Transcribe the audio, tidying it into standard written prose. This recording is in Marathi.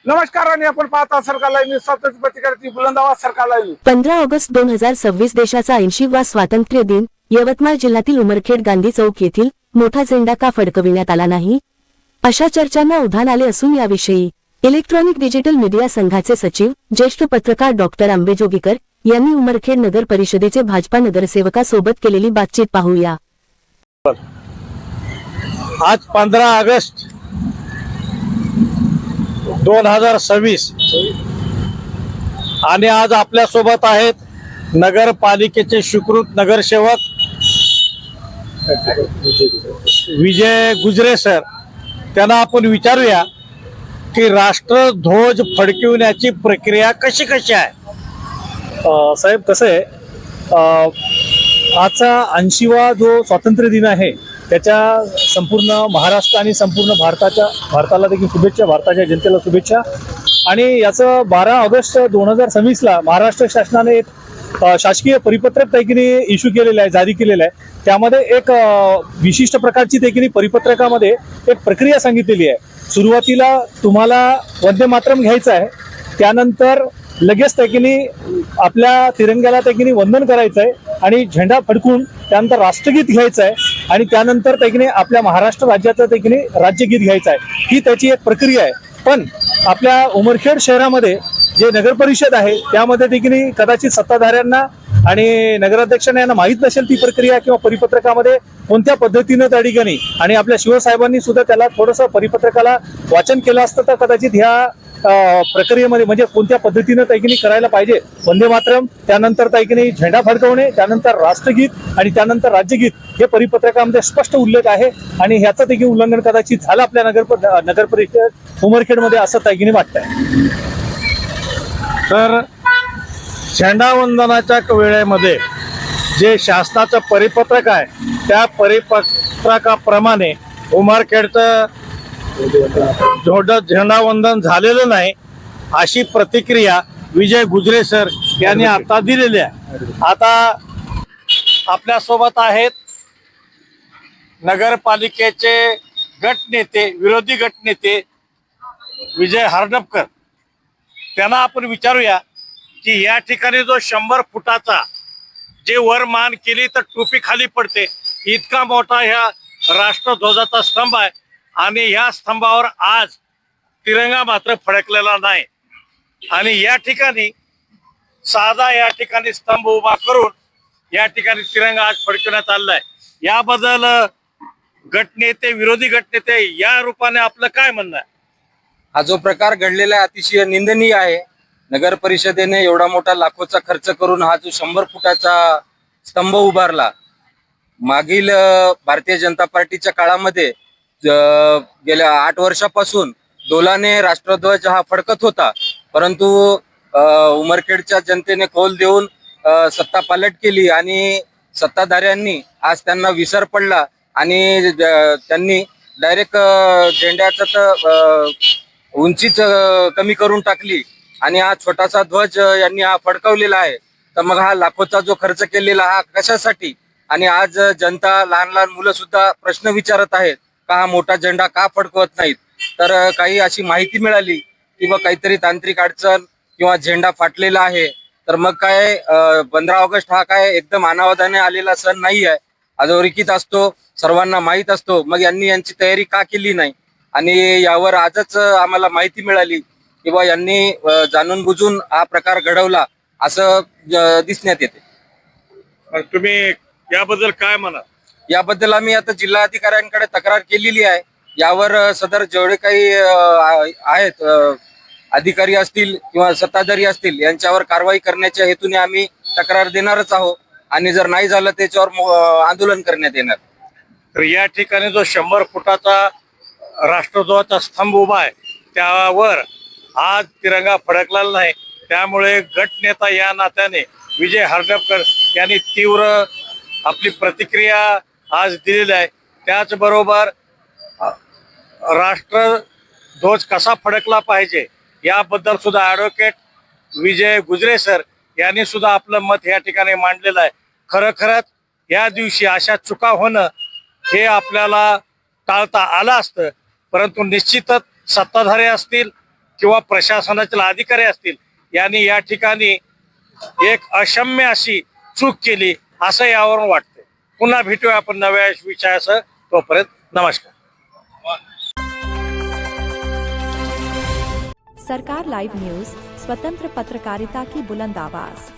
नमस्कार आणि आपण पाहत आहात सरकार लाईव्ह न्यूज. स्वतंत्र प्रतिकाराची बुलंद आवाज सरकार लाईव्ह न्यूज. 15 ऑगस्ट 2026 देशाचा 80वा स्वातंत्र्य दिन. यवतमाळ जिल्ह्यातील उमरखेड गांधी चौक येथील मोठा झेंडा का फडकविण्यात आला नाही, अशा चर्चांना उधाण आले असून याविषयी इलेक्ट्रॉनिक डिजिटल मीडिया संघाचे सचिव ज्येष्ठ पत्रकार डॉक्टर आंबेजोगीकर यांनी उमरखेड नगर परिषदेचे भाजपा नगरसेवकासोबत केलेली बातचीत पाहूया. आज 15 ऑगस्ट 2026 आणि आज आपल्या सोबत आहेत नगरपालिकेचे स्वीकृत नगरसेवक विजय गुजरे सर. त्यांना आपण विचारूया की राष्ट्रध्वज फडकविण्याची प्रक्रिया कशी आहे. साहेब, कसं आहे, आजचा 80वा जो स्वातंत्र्य दिन आहे त्याच्या संपूर्ण महाराष्ट्र आणि संपूर्ण भारताला देखील शुभेच्छा, भारताच्या जनतेला शुभेच्छा. आणि याचं 12 ऑगस्ट 2026ला महाराष्ट्र शासनाने एक शासकीय परिपत्रक तैकीने इश्यू केलेलं आहे, जारी केलेलं आहे. त्यामध्ये एक विशिष्ट प्रकारची तैकीने परिपत्रकामध्ये एक प्रक्रिया सांगितलेली आहे. सुरुवातीला तुम्हाला वंदे मातरम घ्यायचं आहे, त्यानंतर लगेच तैकीने आपल्या तिरंग्याला तैकीने वंदन करायचं आहे आणि झेंडा फडकून त्यानंतर राष्ट्रगीत घ्यायचं आहे आणि त्यानंतर तैकीने आपल्या महाराष्ट्र राज्याचं तैकीने राज्यगीत घ्यायचं आहे. ही त्याची एक प्रक्रिया आहे. पण आपल्या उमरखेड शहरामध्ये जे नगर परिषद आहे त्यामध्ये देखील कदाचित सत्ताधाऱ्यांना आणि नगराध्यक्षांना यांना माहीत नसेल ती प्रक्रिया किंवा परिपत्रकामध्ये कोणत्या पद्धतीनं त्या ठिकाणी, आणि आपल्या शिवसाहेबांनी सुद्धा त्याला थोडंसं परिपत्रकाला वाचन केलं असतं तर कदाचित ह्या प्रक्रियेमध्ये म्हणजे कोणत्या पद्धतीनं तैकीने करायला पाहिजे, वंदे मातरम, त्यानंतर तैकीने झेंडा फडकवणे, त्यानंतर राष्ट्रगीत आणि त्यानंतर राज्यगीत, हे परिपत्रकामध्ये स्पष्ट उल्लेख आहे. आणि ह्याचं देखील उल्लंघन कदाचित झालं आपल्या नगर परिषद उमरखेडमध्ये असं तैकीने वाटतंय. तर झेंडा वंदनाच्या वेळेमध्ये जे शासनाचं परिपत्रक आहे त्या परिपत्रकाप्रमाणे उमरखेडचं झेंडा वंदन झालेलं नाही, अशी प्रतिक्रिया विजय गुजरे सर यांनी आता दिलेली आहे. आता आपल्या सोबत आहेत नगरपालिकेचे गटनेते, विरोधी गटनेते विजय हरडपकर. त्यांना आपण विचारूया की या ठिकाणी जो 100 फुटाचा जे वर मान केली तर टोपी खाली पडते इतका मोठा ह्या राष्ट्रध्वजाचा स्तंभ आहे आणि या स्तंभावर आज तिरंगा मात्र फडकलेला नाही. आणि या ठिकाणी साधा या ठिकाणी स्तंभ उभा करून या ठिकाणी तिरंगा आज फडकवण्यात आलेला आहे. याबद्दल गटनेते, विरोधी गटनेते या रूपाने आपलं काय म्हणणं आहे? हा जो प्रकार घडलेला आहे अतिशय निंदनीय आहे. नगर परिषदेने एवढा मोठा लाखोचा खर्च करून हा जो 100 फुटाचा स्तंभ उभारला, मागील भारतीय जनता पार्टीच्या काळामध्ये गेल्या 8 वर्षापासून डोलाने राष्ट्रध्वज हा फडकत होता, परंतु उमरखेडच्या जनतेने कौल देऊन सत्ता पालट केली आणि सत्ताधाऱ्यांनी आज त्यांना विसर पडला आणि त्यांनी डायरेक्ट झेंड्याचं तर उंचीच कमी करून टाकली आणि हा छोटासा ध्वज यांनी हा फडकवलेला आहे. तर मग हा लाखोचा जो खर्च केलेला हा कशासाठी? आणि आज जनता, लहान लहान मुलं सुद्धा प्रश्न विचारत आहेत का हा मोठा झेंडा का फडकवत नाहीत. तर काही अशी माहिती मिळाली किंवा काहीतरी तांत्रिक अडचण किंवा झेंडा फाटलेला आहे. तर मग काय 15 ऑगस्ट हा काय एकदम अनावधाने आलेला सण नाही आहे, अधोरेखित असतो, सर्वांना माहीत असतो. मग यांनी यांची तयारी का केली नाही? आणि यावर आजच आम्हाला माहिती मिळाली की बा यांनी जाणून बुजून हा प्रकार घडवला असं दिसण्यात येते. तुम्ही याबद्दल काय म्हणा? याबद्दल आम्ही आता जिल्हाधिकाऱ्यांकडे तक्रार केलेली आहे. यावर सदर जेवढे काही आहेत अधिकारी असतील किंवा सत्ताधारी असतील यांच्यावर कारवाई करण्याच्या हेतूने आम्ही तक्रार देणारच आहोत आणि जर नाही झालं त्याच्यावर आंदोलन करण्यात येणार. तर या ठिकाणी जो 100 फुटाचा राष्ट्रध्वजाचा स्तंभ उभा आहे त्यावर आज तिरंगा फडकलेला नाही. त्यामुळे गटनेता या नात्याने विजय हरडपकर यांनी तीव्र आपली प्रतिक्रिया आज दिलेली आहे. त्याचबरोबर राष्ट्रध्वज कसा फडकला पाहिजे याबद्दल सुद्धा ॲडव्होकेट विजय गुजरे सर यांनी सुद्धा आपलं मत या ठिकाणी मांडलेलं आहे. खरंच या दिवशी अशा चुका होणं हे आपल्याला टाळता आलं असतं, परंतु निश्चितच सत्ताधारी असतील किंवा प्रशासनातील अधिकारी असतील यांनी या ठिकाणी एक अक्षम्य अशी चूक केली असं यावरून वाटतं. पुन्हा भेटूया आपण नव्या विषयासह. तोपर्यंत नमस्कार. सरकार लाइव न्यूज, स्वतंत्र पत्रकारिता की बुलंद आवाज.